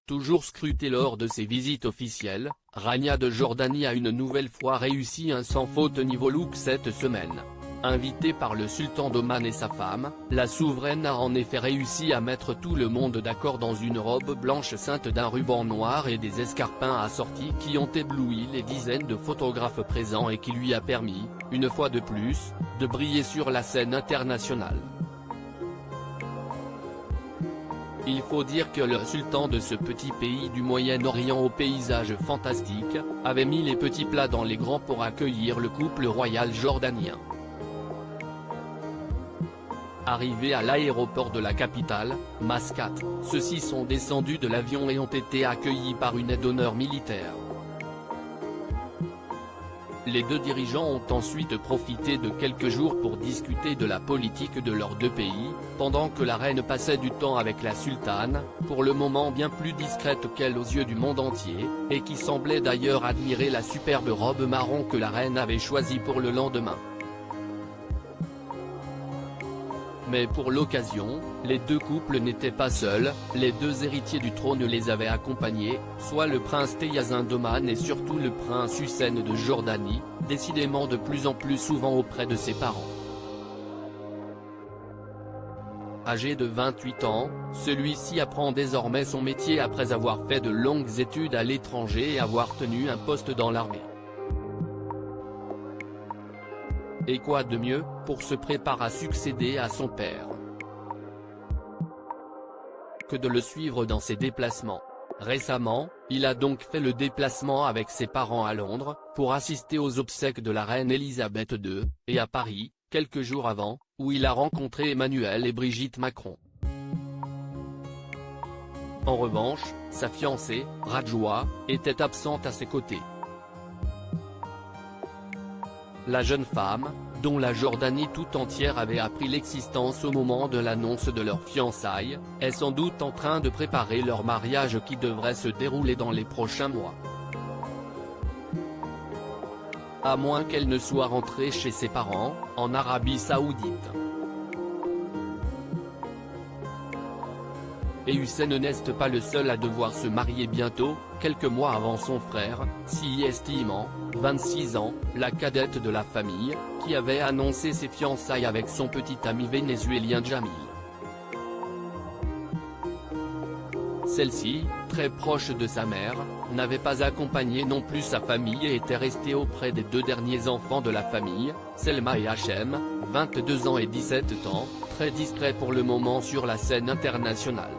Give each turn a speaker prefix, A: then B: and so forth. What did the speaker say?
A: Toujours scrutée lors de ses visites officielles, Rania de Jordanie a une nouvelle fois réussi un sans faute niveau look cette semaine. Invitée par le sultan d'Oman et sa femme, la souveraine a en effet réussi à mettre tout le monde d'accord dans une robe blanche ceinte d'un ruban noir et des escarpins assortis qui ont ébloui les dizaines de photographes présents et qui lui a permis, une fois de plus, de briller sur la scène internationale. Il faut dire que le sultan de ce petit pays du Moyen-Orient au paysage fantastique, avait mis les petits plats dans les grands pour accueillir le couple royal jordanien. Arrivés à l'aéroport de la capitale, Mascate, ceux-ci sont descendus de l'avion et ont été accueillis par une aide d'honneur militaire. Les deux dirigeants ont ensuite profité de quelques jours pour discuter de la politique de leurs deux pays, pendant que la reine passait du temps avec la sultane, pour le moment bien plus discrète qu'elle aux yeux du monde entier, et qui semblait d'ailleurs admirer la superbe robe marron que la reine avait choisie pour le lendemain. Mais pour l'occasion, les deux couples n'étaient pas seuls, les deux héritiers du trône les avaient accompagnés, soit le prince Tayazin d'Oman et surtout le prince Hussein de Jordanie, décidément de plus en plus souvent auprès de ses parents. Âgé de 28 ans, celui-ci apprend désormais son métier après avoir fait de longues études à l'étranger et avoir tenu un poste dans l'armée. Et quoi de mieux, pour se préparer à succéder à son père, que de le suivre dans ses déplacements. Récemment, il a donc fait le déplacement avec ses parents à Londres, pour assister aux obsèques de la reine Elisabeth II, et à Paris, quelques jours avant, où il a rencontré Emmanuel et Brigitte Macron. En revanche, sa fiancée, Rajwa, était absente à ses côtés. La jeune femme, dont la Jordanie tout entière avait appris l'existence au moment de l'annonce de leur fiançailles, est sans doute en train de préparer leur mariage qui devrait se dérouler dans les prochains mois. À moins qu'elle ne soit rentrée chez ses parents, en Arabie Saoudite. Et Hussein n'est pas le seul à devoir se marier bientôt, quelques mois avant son frère, si estimant, 26 ans, la cadette de la famille, qui avait annoncé ses fiançailles avec son petit ami vénézuélien Jamil. Celle-ci, très proche de sa mère, n'avait pas accompagné non plus sa famille et était restée auprès des deux derniers enfants de la famille, Selma et Hachem, 22 ans et 17 ans, très discrets pour le moment sur la scène internationale.